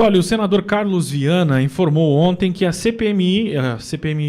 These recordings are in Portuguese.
Olha, o senador Carlos Viana informou ontem que a CPMI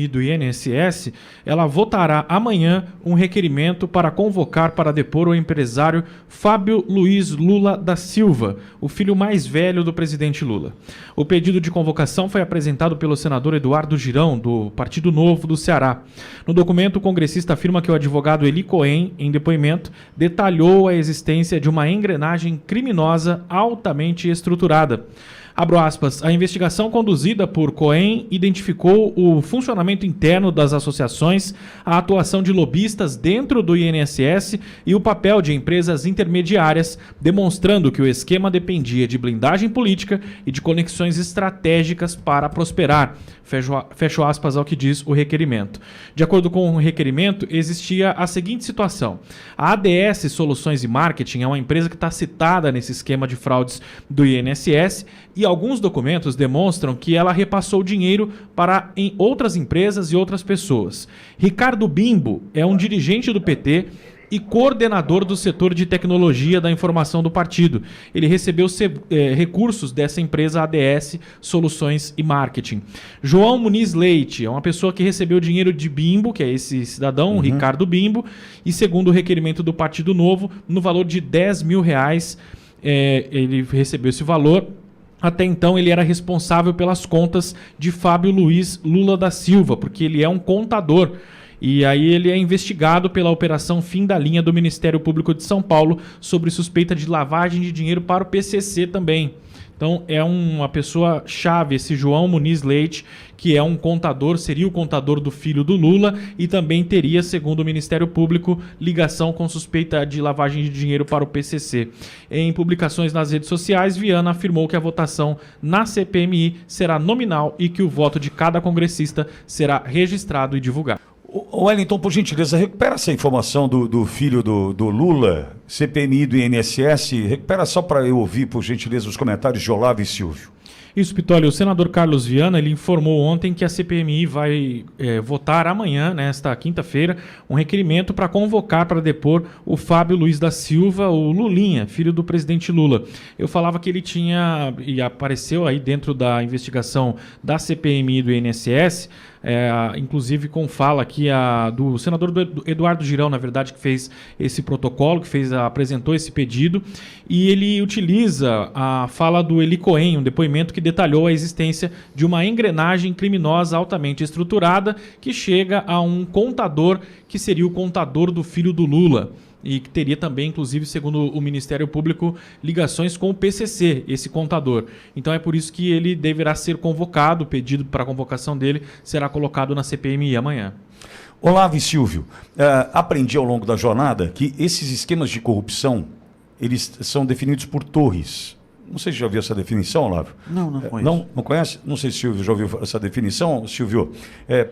do INSS, ela votará amanhã um requerimento para convocar para depor o empresário Fábio Luiz Lula da Silva, o filho mais velho do presidente Lula. O pedido de convocação foi apresentado pelo senador Eduardo Girão, do Partido Novo do Ceará. No documento, o congressista afirma que o advogado Eli Cohen, em depoimento, detalhou a existência de uma engrenagem criminosa altamente estruturada. Abro aspas, a investigação conduzida por Cohen identificou o funcionamento interno das associações, a atuação de lobistas dentro do INSS e o papel de empresas intermediárias, demonstrando que o esquema dependia de blindagem política e de conexões estratégicas para prosperar. Fecho aspas ao que diz o requerimento. De acordo com o requerimento, existia a seguinte situação. A ADS Soluções e Marketing é uma empresa que está citada nesse esquema de fraudes do INSS e alguns documentos demonstram que ela repassou dinheiro para em outras empresas e outras pessoas. Ricardo Bimbo é um dirigente do PT e coordenador do setor de tecnologia da informação do partido. Ele recebeu recursos dessa empresa ADS Soluções e Marketing. João Muniz Leite é uma pessoa que recebeu dinheiro de Bimbo, que é esse cidadão, Ricardo Bimbo, e segundo o requerimento do Partido Novo, no valor de R$10 mil, ele recebeu esse valor. Até então ele era responsável pelas contas de Fábio Luiz Lula da Silva, porque ele é um contador. E aí ele é investigado pela Operação Fim da Linha do Ministério Público de São Paulo sobre suspeita de lavagem de dinheiro para o PCC também. Então é uma pessoa chave, esse João Muniz Leite, que é um contador, seria o contador do filho do Lula e também teria, segundo o Ministério Público, ligação com suspeita de lavagem de dinheiro para o PCC. Em publicações nas redes sociais, Viana afirmou que a votação na CPMI será nominal e que o voto de cada congressista será registrado e divulgado. Wellington, por gentileza, recupera essa informação do filho do Lula, CPMI do INSS, recupera só para eu ouvir, por gentileza, os comentários de Olavo e Silvio. Isso, Pitoli, o senador Carlos Viana, ele informou ontem que a CPMI vai votar amanhã, nesta quinta-feira, um requerimento para convocar para depor o Fábio Luiz da Silva, o Lulinha, filho do presidente Lula. Eu falava que ele tinha, e apareceu aí dentro da investigação da CPMI do INSS, inclusive com fala aqui do senador Eduardo Girão, na verdade, que fez esse protocolo, apresentou esse pedido, e ele utiliza a fala do Eli Cohen, um depoimento que detalhou a existência de uma engrenagem criminosa altamente estruturada que chega a um contador que seria o contador do filho do Lula. E que teria também, inclusive, segundo o Ministério Público, ligações com o PCC, esse contador. Então é por isso que ele deverá ser convocado, o pedido para a convocação dele será colocado na CPMI amanhã. Olavo e Silvio, aprendi ao longo da jornada que esses esquemas de corrupção, eles são definidos por torres. Não sei se já ouviu essa definição, Olavo. Não conheço. Não conhece? Não sei se o Silvio já ouviu essa definição, Silvio.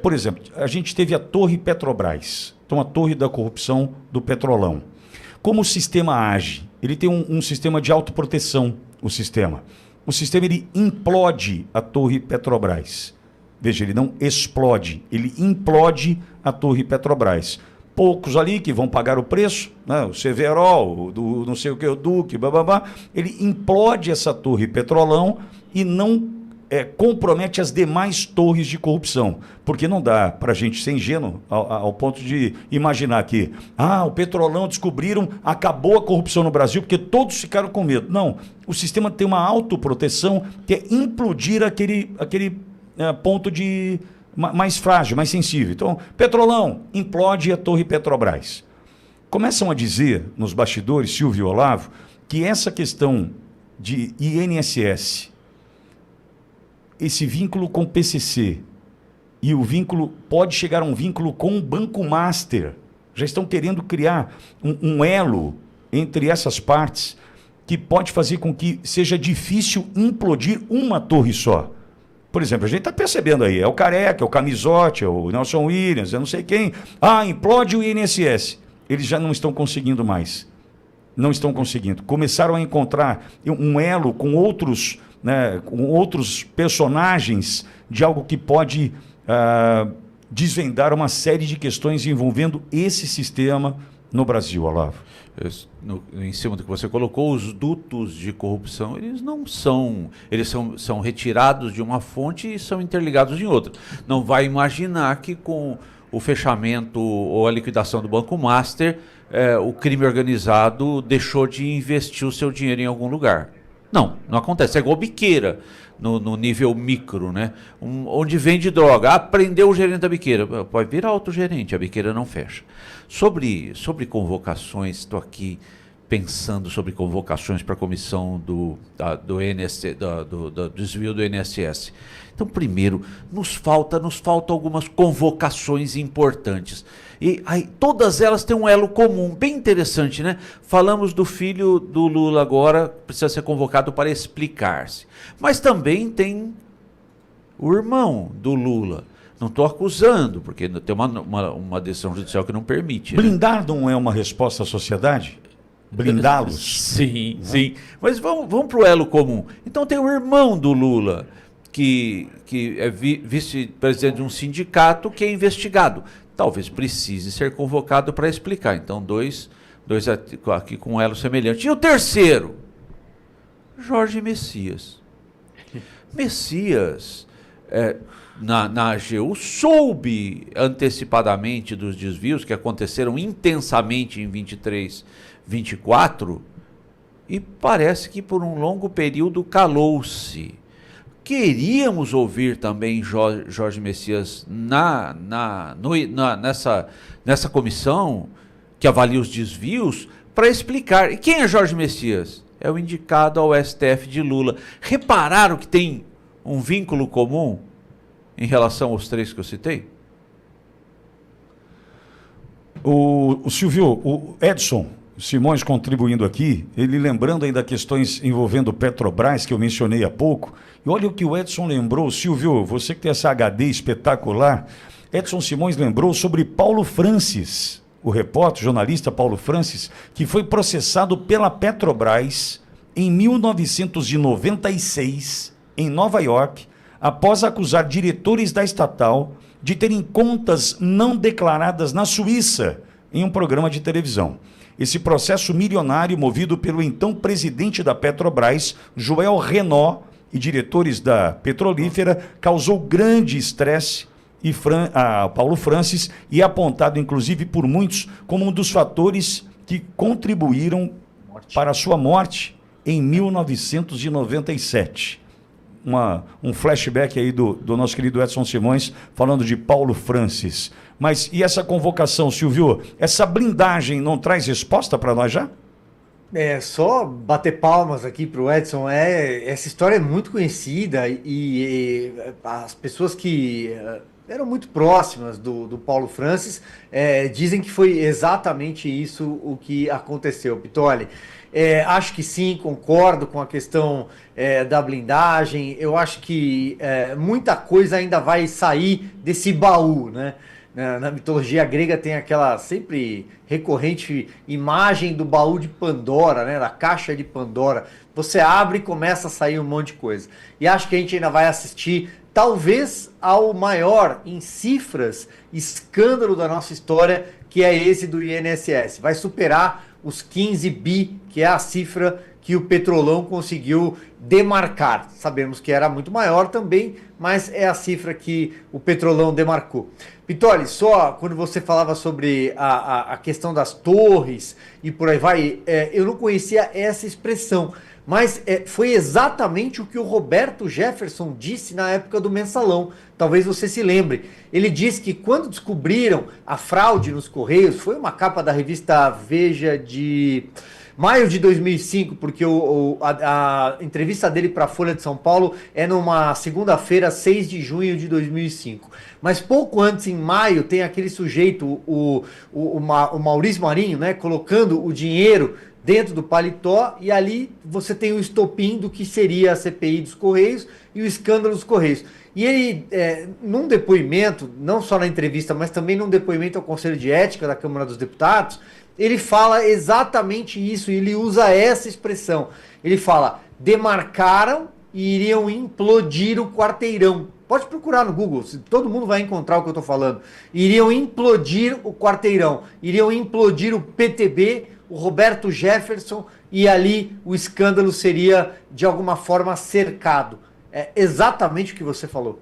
Por exemplo, a gente teve a Torre Petrobras. Então, a torre da corrupção do Petrolão. Como o sistema age? Ele tem um sistema de autoproteção, o sistema. O sistema, ele implode a Torre Petrobras. Veja, ele não explode, ele implode a Torre Petrobras. Poucos ali que vão pagar o preço, né? O Severol, não sei o que, o Duque, bababá, ele implode essa Torre Petrolão e não compromete as demais torres de corrupção, porque não dá para a gente ser ingênuo ao ponto de imaginar que o Petrolão descobriram, acabou a corrupção no Brasil porque todos ficaram com medo. Não, o sistema tem uma autoproteção que é implodir aquele ponto de mais frágil, mais sensível. Então, Petrolão implode a Torre Petrobras. Começam a dizer nos bastidores, Silvio e Olavo, que essa questão de INSS, esse vínculo com o PCC e o vínculo pode chegar a um vínculo com o Banco Master. Já estão querendo criar um elo entre essas partes que pode fazer com que seja difícil implodir uma torre só. Por exemplo, a gente está percebendo aí, é o Careca, é o Camisotti, é o Nelson Williams, eu não sei quem. Implode o INSS. Eles já não estão conseguindo mais. Não estão conseguindo. Começaram a encontrar um elo com outros personagens de algo que pode desvendar uma série de questões envolvendo esse sistema no Brasil, Olavo. em cima do que você colocou, os dutos de corrupção, eles são retirados de uma fonte e são interligados em outra. Não vai imaginar que com o fechamento ou a liquidação do Banco Master, o crime organizado deixou de investir o seu dinheiro em algum lugar. Não acontece. É igual biqueira no nível micro, né? Onde vende droga. Prendeu o gerente da biqueira. Pode virar outro gerente, a biqueira não fecha. Sobre convocações, estou aqui pensando sobre convocações para a comissão do desvio do INSS. Então, primeiro, nos falta algumas convocações importantes. E aí, todas elas têm um elo comum, bem interessante, né? Falamos do filho do Lula agora, precisa ser convocado para explicar-se. Mas também tem o irmão do Lula. Não estou acusando, porque tem uma decisão judicial que não permite. Blindar não é uma resposta à sociedade? Blindá-los? Sim. Mas vamos para o elo comum. Então tem o irmão do Lula, que é vice-presidente de um sindicato, que é investigado. Talvez precise ser convocado para explicar. Então, dois aqui com um elo semelhante. E o terceiro? Jorge Messias. Messias, na AGU, soube antecipadamente dos desvios que aconteceram intensamente em 23, 24, e parece que por um longo período calou-se. Queríamos ouvir também Jorge Messias nessa comissão que avalia os desvios para explicar. E quem é Jorge Messias? É o indicado ao STF de Lula. Repararam que tem um vínculo comum em relação aos três que eu citei? O Silvio, o Edson Simões contribuindo aqui, ele lembrando ainda questões envolvendo Petrobras, que eu mencionei há pouco. E olha o que o Edson lembrou. Silvio, você que tem essa HD espetacular, Edson Simões lembrou sobre Paulo Francis, o repórter, jornalista Paulo Francis, que foi processado pela Petrobras em 1996, em Nova York, após acusar diretores da estatal de terem contas não declaradas na Suíça, em um programa de televisão. Esse processo milionário, movido pelo então presidente da Petrobras, Joel Renault, e diretores da petrolífera, causou grande estresse a Paulo Francis e é apontado, inclusive, por muitos como um dos fatores que contribuíram para a sua morte em 1997. Um flashback aí do nosso querido Edson Simões, falando de Paulo Francis. Mas e essa convocação, Silvio? Essa blindagem não traz resposta para nós já? Só bater palmas aqui para o Edson. Essa história é muito conhecida e as pessoas que eram muito próximas do Paulo Francis dizem que foi exatamente isso o que aconteceu. Pitoli, acho que sim, concordo com a questão da blindagem. Eu acho que muita coisa ainda vai sair desse baú, né? Na mitologia grega tem aquela sempre recorrente imagem do baú de Pandora, né? Da caixa de Pandora. Você abre e começa a sair um monte de coisa. E acho que a gente ainda vai assistir, talvez, ao maior, em cifras, escândalo da nossa história, que é esse do INSS. Vai superar os 15 bi, que é a cifra que o Petrolão conseguiu demarcar. Sabemos que era muito maior também, mas é a cifra que o Petrolão demarcou. Pitoli, só quando você falava sobre a questão das torres e por aí vai, eu não conhecia essa expressão, mas foi exatamente o que o Roberto Jefferson disse na época do Mensalão. Talvez você se lembre. Ele disse que quando descobriram a fraude nos Correios, foi uma capa da revista Veja de maio de 2005, porque a entrevista dele para a Folha de São Paulo é numa segunda-feira, 6 de junho de 2005. Mas pouco antes, em maio, tem aquele sujeito, o Maurício Marinho, né, colocando o dinheiro dentro do paletó, e ali você tem o estopim do que seria a CPI dos Correios e o escândalo dos Correios. E ele, num depoimento, não só na entrevista, mas também num depoimento ao Conselho de Ética da Câmara dos Deputados, ele fala exatamente isso, ele usa essa expressão. Ele fala, demarcaram e iriam implodir o quarteirão. Pode procurar no Google, todo mundo vai encontrar o que eu estou falando. Iriam implodir o quarteirão, iriam implodir o PTB, o Roberto Jefferson e ali o escândalo seria de alguma forma cercado. É exatamente o que você falou.